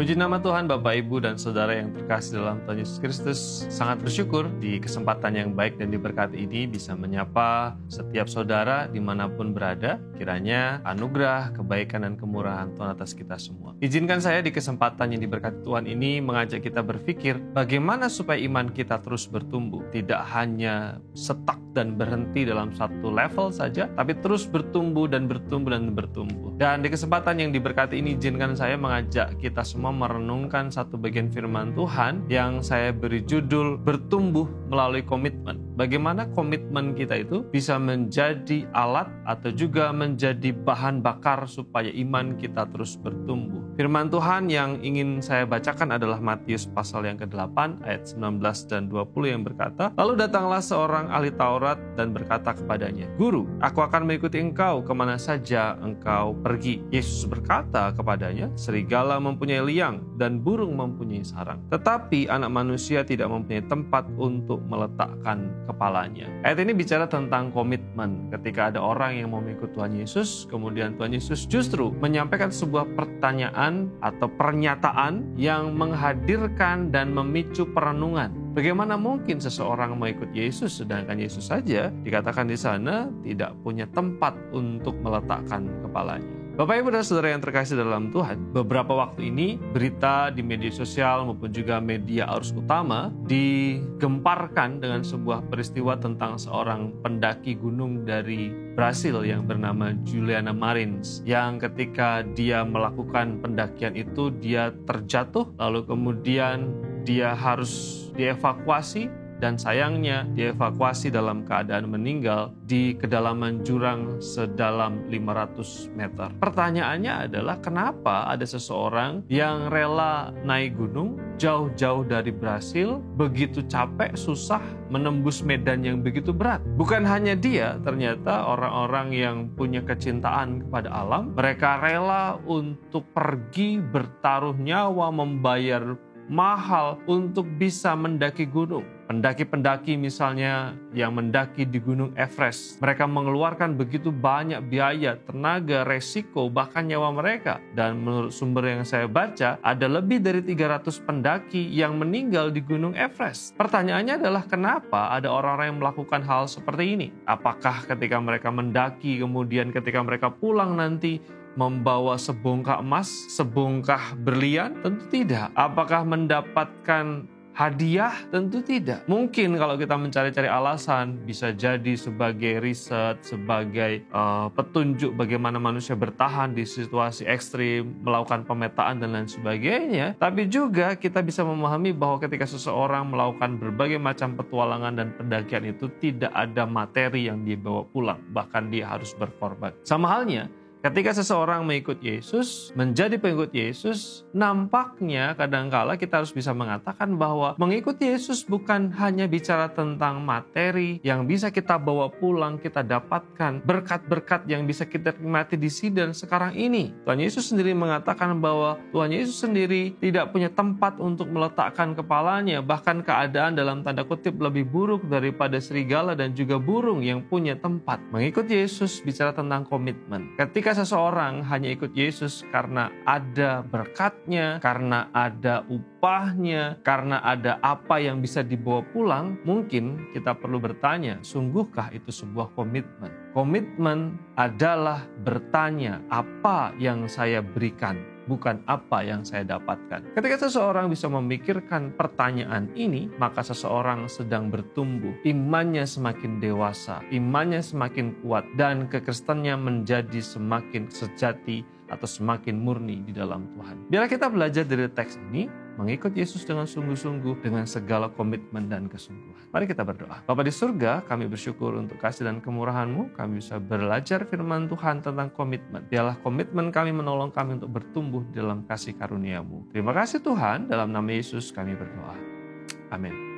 Puji nama Tuhan, Bapak, Ibu, dan Saudara yang terkasih dalam Tuhan Yesus Kristus. Sangat bersyukur di kesempatan yang baik dan diberkati ini bisa menyapa setiap saudara dimanapun berada. Kiranya anugerah, kebaikan, dan kemurahan Tuhan atas kita semua. Izinkan saya di kesempatan yang diberkati Tuhan ini mengajak kita berpikir bagaimana supaya iman kita terus bertumbuh. Tidak hanya stuck dan berhenti dalam satu level saja, tapi terus bertumbuh dan bertumbuh dan bertumbuh. Dan di kesempatan yang diberkati ini izinkan saya mengajak kita semua merenungkan satu bagian firman Tuhan yang saya beri judul bertumbuh melalui komitmen. Bagaimana komitmen kita itu bisa menjadi alat atau juga menjadi bahan bakar supaya iman kita terus bertumbuh. Firman Tuhan yang ingin saya bacakan adalah Matius pasal yang ke-8 ayat 19 dan 20 yang berkata, "Lalu datanglah seorang ahli Taurat dan berkata kepadanya, 'Guru, aku akan mengikuti engkau kemana saja engkau pergi.' Yesus berkata kepadanya, 'Serigala mempunyai liang dan burung mempunyai sarang, tetapi anak manusia tidak mempunyai tempat untuk meletakkan kepalanya.'" Ayat ini bicara tentang komitmen. Ketika ada orang yang mau mengikut Tuhan Yesus, kemudian Tuhan Yesus justru menyampaikan sebuah pertanyaan atau pernyataan yang menghadirkan dan memicu perenungan. Bagaimana mungkin seseorang mau ikut Yesus sedangkan Yesus saja dikatakan di sana tidak punya tempat untuk meletakkan kepalanya. Bapak, Ibu, dan Saudara yang terkasih dalam Tuhan, beberapa waktu ini berita di media sosial maupun juga media arus utama digemparkan dengan sebuah peristiwa tentang seorang pendaki gunung dari Brasil yang bernama Juliana Marins, yang ketika dia melakukan pendakian itu dia terjatuh, lalu kemudian dia harus dievakuasi. Dan sayangnya dievakuasi dalam keadaan meninggal di kedalaman jurang sedalam 500 meter. Pertanyaannya adalah kenapa ada seseorang yang rela naik gunung jauh-jauh dari Brasil, begitu capek, susah, menembus medan yang begitu berat. Bukan hanya dia, ternyata orang-orang yang punya kecintaan kepada alam, mereka rela untuk pergi bertaruh nyawa, membayar mahal untuk bisa mendaki gunung. Pendaki-pendaki misalnya yang mendaki di Gunung Everest, mereka mengeluarkan begitu banyak biaya, tenaga, resiko, bahkan nyawa mereka. Dan menurut sumber yang saya baca, ada lebih dari 300 pendaki yang meninggal di Gunung Everest. Pertanyaannya adalah kenapa ada orang-orang yang melakukan hal seperti ini? Apakah ketika mereka mendaki, kemudian ketika mereka pulang nanti membawa sebongkah emas, sebongkah berlian? Tentu tidak. Apakah mendapatkan hadiah? Tentu tidak. Mungkin kalau kita mencari-cari alasan, bisa jadi sebagai riset, sebagai petunjuk bagaimana manusia bertahan di situasi ekstrim, melakukan pemetaan dan lain sebagainya. Tapi juga kita bisa memahami bahwa ketika seseorang melakukan berbagai macam petualangan dan pendakian itu tidak ada materi yang dibawa pulang. Bahkan dia harus berkorban. Sama halnya, ketika seseorang mengikut Yesus, menjadi pengikut Yesus, nampaknya kadangkala kita harus bisa mengatakan bahwa mengikut Yesus bukan hanya bicara tentang materi yang bisa kita bawa pulang, kita dapatkan berkat-berkat yang bisa kita nikmati di sini dan sekarang ini. Tuhan Yesus sendiri mengatakan bahwa Tuhan Yesus sendiri tidak punya tempat untuk meletakkan kepalanya, bahkan keadaan dalam tanda kutip lebih buruk daripada serigala dan juga burung yang punya tempat. Mengikut Yesus bicara tentang komitmen. Ketika seseorang hanya ikut Yesus karena ada berkatnya, karena ada upahnya, karena ada apa yang bisa dibawa pulang, mungkin kita perlu bertanya, sungguhkah itu sebuah komitmen? Komitmen adalah bertanya, apa yang saya berikan? Bukan apa yang saya dapatkan. Ketika seseorang bisa memikirkan pertanyaan ini, maka seseorang sedang bertumbuh. Imannya semakin dewasa, imannya semakin kuat, dan kekristennya menjadi semakin sejati atau semakin murni di dalam Tuhan. Biarlah kita belajar dari teks ini, mengikut Yesus dengan sungguh-sungguh, dengan segala komitmen dan kesungguhan. Mari kita berdoa. Bapa di surga, kami bersyukur untuk kasih dan kemurahan-Mu. Kami bisa belajar firman Tuhan tentang komitmen. Biarlah komitmen kami menolong kami untuk bertumbuh dalam kasih karunia-Mu. Terima kasih Tuhan, dalam nama Yesus kami berdoa. Amin.